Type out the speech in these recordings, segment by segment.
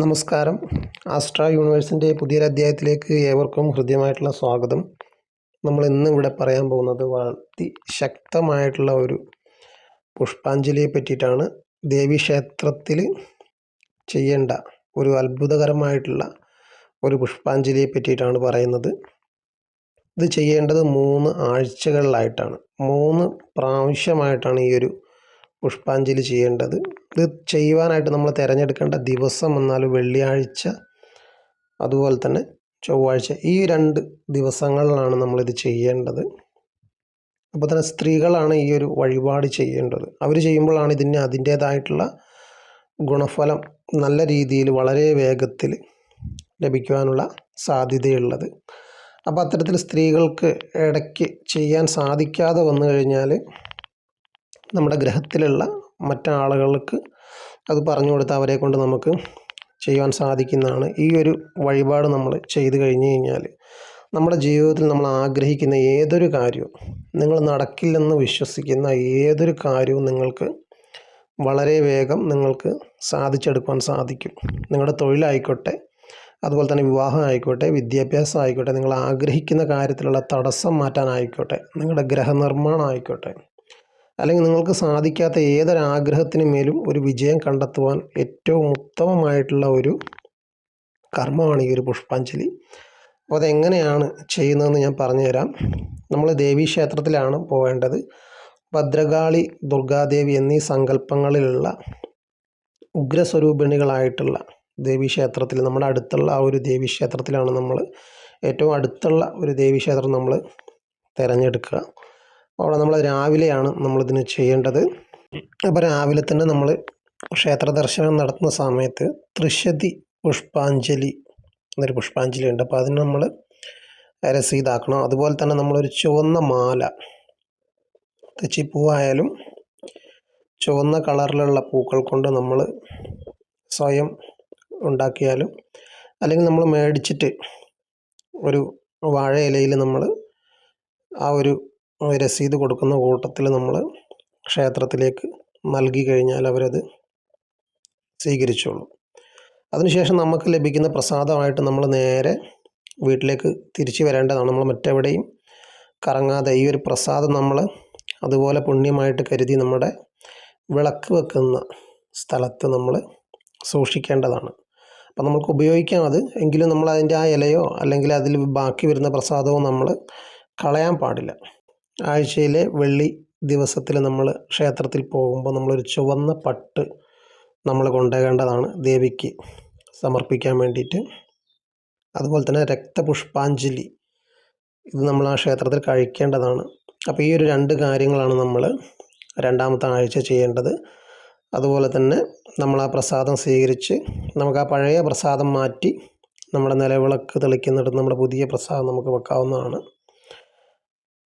നമസ്കാരം. ആസ്ട്ര യൂണിവേഴ്സിൻ്റെ പുതിയൊരു അധ്യായത്തിലേക്ക് ഏവർക്കും ഹൃദ്യമായിട്ടുള്ള സ്വാഗതം. നമ്മൾ ഇന്ന് ഇവിടെ പറയാൻ പോകുന്നത് അതിശക്തമായിട്ടുള്ള ഒരു പുഷ്പാഞ്ജലിയെ പറ്റിയിട്ടാണ്. ദേവീക്ഷേത്രത്തിൽ ചെയ്യേണ്ട ഒരു അത്ഭുതകരമായിട്ടുള്ള ഒരു പുഷ്പാഞ്ജലിയെ പറ്റിയിട്ടാണ് പറയുന്നത്. ഇത് ചെയ്യേണ്ടത് 3 ആഴ്ചകളിലായിട്ടാണ്. 3 പ്രാവശ്യമായിട്ടാണ് ഈ ഒരു പുഷ്പാഞ്ജലി ചെയ്യേണ്ടത്. ഇത് ചെയ്യുവാനായിട്ട് നമ്മൾ തിരഞ്ഞെടുക്കേണ്ട ദിവസം എന്നാൽ വെള്ളിയാഴ്ച, അതുപോലെ തന്നെ ചൊവ്വാഴ്ച. ഈ 2 ദിവസങ്ങളിലാണ് നമ്മളിത് ചെയ്യേണ്ടത്. അപ്പോൾ തന്നെ സ്ത്രീകളാണ് ഈ ഒരു വഴിപാട് ചെയ്യേണ്ടത്. അവർ ചെയ്യുമ്പോഴാണ് ഇതിന് അതിൻ്റേതായിട്ടുള്ള ഗുണഫലം നല്ല രീതിയിൽ വളരെ വേഗത്തിൽ ലഭിക്കുവാനുള്ള സാധ്യതയുള്ളത്. അപ്പോൾ അത്തരത്തിൽ സ്ത്രീകൾക്ക് ഇടയ്ക്ക് ചെയ്യാൻ സാധിക്കാതെ വന്നു കഴിഞ്ഞാൽ നമ്മുടെ ഗ്രഹത്തിലുള്ള മറ്റാളുകൾക്ക് അത് പറഞ്ഞു കൊടുത്ത് അവരെ കൊണ്ട് നമുക്ക് ചെയ്യുവാൻ സാധിക്കുന്നതാണ്. ഈ ഒരു വഴിപാട് നമ്മൾ ചെയ്തു കഴിഞ്ഞ് കഴിഞ്ഞാൽ നമ്മുടെ ജീവിതത്തിൽ നമ്മൾ ആഗ്രഹിക്കുന്ന ഏതൊരു കാര്യവും, നിങ്ങൾ നടക്കില്ലെന്ന് വിശ്വസിക്കുന്ന ഏതൊരു കാര്യവും നിങ്ങൾക്ക് വളരെ വേഗം നിങ്ങൾക്ക് സാധിച്ചെടുക്കുവാൻ സാധിക്കും. നിങ്ങളുടെ തൊഴിലായിക്കോട്ടെ, അതുപോലെ തന്നെ വിവാഹം ആയിക്കോട്ടെ, വിദ്യാഭ്യാസം ആയിക്കോട്ടെ, നിങ്ങൾ ആഗ്രഹിക്കുന്ന കാര്യത്തിലുള്ള തടസ്സം മാറ്റാനായിക്കോട്ടെ, നിങ്ങളുടെ ഗ്രഹനിർമ്മാണം ആയിക്കോട്ടെ, അല്ലെങ്കിൽ നിങ്ങൾക്ക് സാധിക്കാത്ത ഏതൊരാഗ്രഹത്തിന് മേലും ഒരു വിജയം കണ്ടെത്തുവാൻ ഏറ്റവും ഉത്തമമായിട്ടുള്ള ഒരു കർമ്മമാണ് ഈ ഒരു പുഷ്പാഞ്ജലി. അപ്പോൾ അതെങ്ങനെയാണ് ചെയ്യുന്നതെന്ന് ഞാൻ പറഞ്ഞുതരാം. നമ്മൾ ദേവീക്ഷേത്രത്തിലാണ് പോവേണ്ടത്. ഭദ്രകാളി, ദുർഗാദേവി എന്നീ സങ്കല്പങ്ങളിലുള്ള ഉഗ്രസ്വരൂപിണികളായിട്ടുള്ള ദേവീക്ഷേത്രത്തിൽ, നമ്മുടെ അടുത്തുള്ള ആ ഒരു ദേവീക്ഷേത്രത്തിലാണ് നമ്മൾ ഏറ്റവും അടുത്തുള്ള ഒരു ദേവീക്ഷേത്രം നമ്മൾ തിരഞ്ഞെടുക്കുക. അവിടെ നമ്മൾ രാവിലെയാണ് നമ്മളിതിന് ചെയ്യേണ്ടത്. അപ്പോൾ രാവിലെ തന്നെ നമ്മൾ ക്ഷേത്ര ദർശനം നടത്തുന്ന സമയത്ത് ത്രിശതി പുഷ്പാഞ്ജലി എന്നൊരു പുഷ്പാഞ്ജലി ഉണ്ട്. അപ്പോൾ അതിന് നമ്മൾ രസീതാക്കണം. അതുപോലെ തന്നെ നമ്മളൊരു ചുവന്ന മാല, തെച്ചിപ്പൂവായാലും ചുവന്ന കളറിലുള്ള പൂക്കൾ കൊണ്ട് നമ്മൾ സ്വയം ഉണ്ടാക്കിയാലും, അല്ലെങ്കിൽ നമ്മൾ മേടിച്ചിട്ട് ഒരു വാഴ ഇലയിൽ നമ്മൾ ആ ഒരു രസീത് കൊടുക്കുന്ന കൂട്ടത്തിൽ നമ്മൾ ക്ഷേത്രത്തിലേക്ക് നൽകി കഴിഞ്ഞാൽ അവരത് സ്വീകരിച്ചോളും. അതിനുശേഷം നമുക്ക് ലഭിക്കുന്ന പ്രസാദമായിട്ട് നമ്മൾ നേരെ വീട്ടിലേക്ക് തിരിച്ചു വരേണ്ടതാണ്. നമ്മൾ മറ്റെവിടെയും കറങ്ങാതെ ഈ ഒരു പ്രസാദം നമ്മൾ അതുപോലെ പുണ്യമായിട്ട് കരുതി നമ്മുടെ വിളക്ക് വെക്കുന്ന സ്ഥലത്ത് നമ്മൾ സൂക്ഷിക്കേണ്ടതാണ്. അപ്പം നമുക്ക് ഉപയോഗിക്കാം അത്, എങ്കിലും നമ്മൾ അതിൻ്റെ ആ ഇലയോ അല്ലെങ്കിൽ അതിൽ ബാക്കി വരുന്ന പ്രസാദമോ നമ്മൾ കളയാൻ പാടില്ല. ആഴ്ചയിലെ വെള്ളി ദിവസത്തിൽ നമ്മൾ ക്ഷേത്രത്തിൽ പോകുമ്പോൾ നമ്മളൊരു ചുവന്ന പട്ട് നമ്മൾ കൊണ്ടുപോകേണ്ടതാണ് ദേവിക്ക് സമർപ്പിക്കാൻ വേണ്ടിയിട്ട്. അതുപോലെ തന്നെ രക്തപുഷ്പാഞ്ജലി ഇത് നമ്മൾ ആ ക്ഷേത്രത്തിൽ കഴിക്കേണ്ടതാണ്. അപ്പോൾ ഈ ഒരു 2 കാര്യങ്ങളാണ് നമ്മൾ 2ാമത്തെ ആഴ്ച ചെയ്യേണ്ടത്. അതുപോലെ തന്നെ നമ്മൾ ആ പ്രസാദം സ്വീകരിച്ച് നമുക്ക് ആ പഴയ പ്രസാദം മാറ്റി നമ്മുടെ നിലവിളക്ക് തെളിക്കുന്നിടത്ത് നമ്മുടെ പുതിയ പ്രസാദം നമുക്ക് വെക്കാവുന്നതാണ്.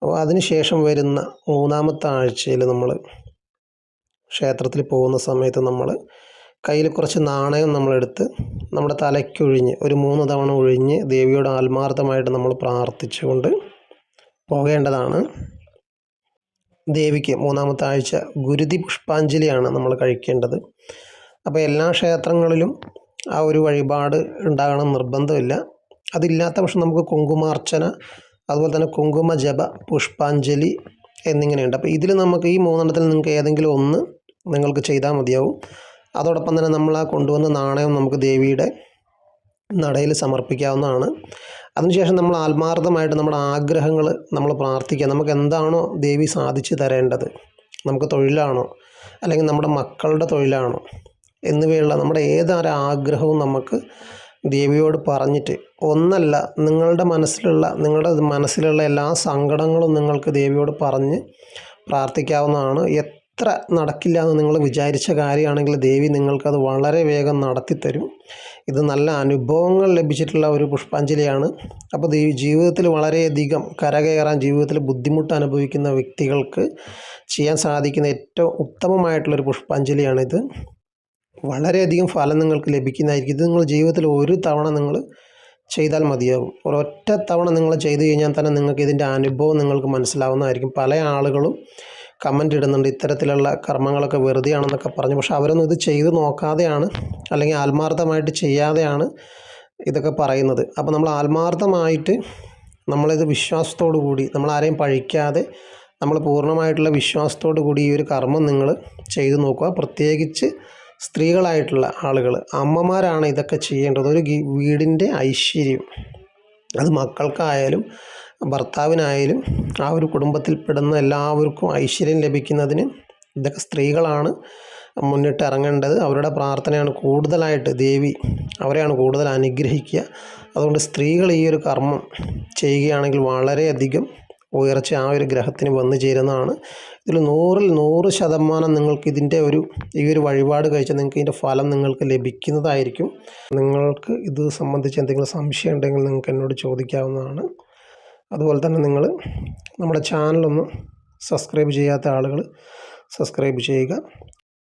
അപ്പോൾ അതിനുശേഷം വരുന്ന 3ാമത്തെ ആഴ്ചയിൽ നമ്മൾ ക്ഷേത്രത്തിൽ പോകുന്ന സമയത്ത് നമ്മൾ കയ്യിൽ കുറച്ച് നാണയം നമ്മളെടുത്ത് നമ്മുടെ തലയ്ക്കൊഴിഞ്ഞ് ഒരു 3 തവണ ഒഴിഞ്ഞ് ദേവിയോട് ആത്മാർത്ഥമായിട്ട് നമ്മൾ പ്രാർത്ഥിച്ചുകൊണ്ട് പോകേണ്ടതാണ്. ദേവിക്ക് 3ാമത്തെ ആഴ്ച ഗുരുതി പുഷ്പാഞ്ജലിയാണ് നമ്മൾ കഴിക്കേണ്ടത്. അപ്പോൾ എല്ലാ ക്ഷേത്രങ്ങളിലും ആ ഒരു വഴിപാട് ഉണ്ടാകണം നിർബന്ധമില്ല. അതില്ലാത്ത പക്ഷം നമുക്ക് കുങ്കുമാർച്ചന, അതുപോലെ തന്നെ കുങ്കുമ ജപ പുഷ്പാഞ്ജലി എന്നിങ്ങനെയുണ്ട്. അപ്പോൾ ഇതിൽ നമുക്ക് ഈ 3 നിങ്ങൾക്ക് ഏതെങ്കിലും ഒന്ന് നിങ്ങൾക്ക് ചെയ്താൽ മതിയാവും. അതോടൊപ്പം തന്നെ നമ്മൾ ആ കൊണ്ടുവന്ന നാണയം നമുക്ക് ദേവിയുടെ നടയിൽ സമർപ്പിക്കാവുന്നതാണ്. അതിനുശേഷം നമ്മൾ ആത്മാർത്ഥമായിട്ട് നമ്മുടെ ആഗ്രഹങ്ങൾ നമ്മൾ പ്രാർത്ഥിക്കുക. നമുക്ക് എന്താണോ ദേവി സാധിച്ചു തരേണ്ടത്, നമുക്ക് തൊഴിലാണോ അല്ലെങ്കിൽ നമ്മുടെ മക്കളുടെ തൊഴിലാണോ എന്നിവയുള്ള നമ്മുടെ ഏതൊരു ആഗ്രഹവും നമുക്ക് ദേവിയോട് പറഞ്ഞിട്ട്, ഒന്നല്ല നിങ്ങളുടെ മനസ്സിലുള്ള എല്ലാ സങ്കടങ്ങളും നിങ്ങൾക്ക് ദേവിയോട് പറഞ്ഞ് പ്രാർത്ഥിക്കാവുന്നതാണ്. എത്ര നടക്കില്ല എന്ന് നിങ്ങൾ വിചാരിച്ച കാര്യമാണെങ്കിൽ ദേവി നിങ്ങൾക്കത് വളരെ വേഗം നടത്തിത്തരും. ഇത് നല്ല അനുഭവങ്ങൾ ലഭിച്ചിട്ടുള്ള ഒരു പുഷ്പാഞ്ജലിയാണ്. അപ്പോൾ ജീവിതത്തിൽ വളരെയധികം കരകയറാൻ, ജീവിതത്തിൽ ബുദ്ധിമുട്ട് അനുഭവിക്കുന്ന വ്യക്തികൾക്ക് ചെയ്യാൻ സാധിക്കുന്ന ഏറ്റവും ഉത്തമമായിട്ടുള്ളൊരു പുഷ്പാഞ്ജലിയാണിത്. വളരെയധികം ഫലം നിങ്ങൾക്ക് ലഭിക്കുന്നതായിരിക്കും. ഇത് നിങ്ങൾ ജീവിതത്തിൽ ഒരു തവണ നിങ്ങൾ ചെയ്താൽ മതിയാകും. ഒരൊറ്റ തവണ നിങ്ങൾ ചെയ്തു കഴിഞ്ഞാൽ തന്നെ നിങ്ങൾക്ക് ഇതിൻ്റെ അനുഭവം നിങ്ങൾക്ക് മനസ്സിലാവുന്നതായിരിക്കും. പല ആളുകളും കമൻ്റ് ഇടുന്നുണ്ട്, ഇത്തരത്തിലുള്ള കർമ്മങ്ങളൊക്കെ വെറുതെയാണെന്നൊക്കെ പറഞ്ഞു. പക്ഷെ അവരൊന്നും ഇത് ചെയ്ത് നോക്കാതെയാണ്, അല്ലെങ്കിൽ ആത്മാർത്ഥമായിട്ട് ചെയ്യാതെയാണ് ഇതൊക്കെ പറയുന്നത്. അപ്പോൾ നമ്മൾ ആത്മാർത്ഥമായിട്ട് നമ്മളിത് വിശ്വാസത്തോടു കൂടി, നമ്മളാരെയും പഴിക്കാതെ നമ്മൾ പൂർണ്ണമായിട്ടുള്ള വിശ്വാസത്തോടു കൂടി ഈ ഒരു കർമ്മം നിങ്ങൾ ചെയ്തു നോക്കുക. പ്രത്യേകിച്ച് സ്ത്രീകളായിട്ടുള്ള ആളുകൾ, അമ്മമാരാണ് ഇതൊക്കെ ചെയ്യേണ്ടത്. ഒരു വീടിൻ്റെ ഐശ്വര്യം, അത് മക്കൾക്കായാലും ഭർത്താവിനായാലും ആ ഒരു കുടുംബത്തിൽപ്പെടുന്ന എല്ലാവർക്കും ഐശ്വര്യം ലഭിക്കുന്നതിന് ഇതൊക്കെ സ്ത്രീകളാണ് മുന്നിട്ട് ഇറങ്ങേണ്ടത്. അവരുടെ പ്രാർത്ഥനയാണ് കൂടുതലായിട്ട്, ദേവി അവരെയാണ് കൂടുതൽ അനുഗ്രഹിക്കുക. അതുകൊണ്ട് സ്ത്രീകൾ ഈ ഒരു കർമ്മം ചെയ്യുകയാണെങ്കിൽ വളരെയധികം ഉയർച്ച ആ ഒരു ഗ്രഹത്തിന് വന്നു ചേരുന്നതാണ്. ഇതിൽ 100% നിങ്ങൾക്ക് ഈ ഒരു വഴിപാട് കഴിച്ചാൽ നിങ്ങൾക്ക് ഇതിൻ്റെ ഫലം നിങ്ങൾക്ക് ലഭിക്കുന്നതായിരിക്കും. നിങ്ങൾക്ക് ഇത് സംബന്ധിച്ച് എന്തെങ്കിലും സംശയം ഉണ്ടെങ്കിൽ നിങ്ങൾക്ക് എന്നോട് ചോദിക്കാവുന്നതാണ്. അതുപോലെ തന്നെ നിങ്ങൾ നമ്മുടെ ചാനലൊന്ന് സബ്സ്ക്രൈബ് ചെയ്യാത്ത ആളുകൾ സബ്സ്ക്രൈബ് ചെയ്യുക.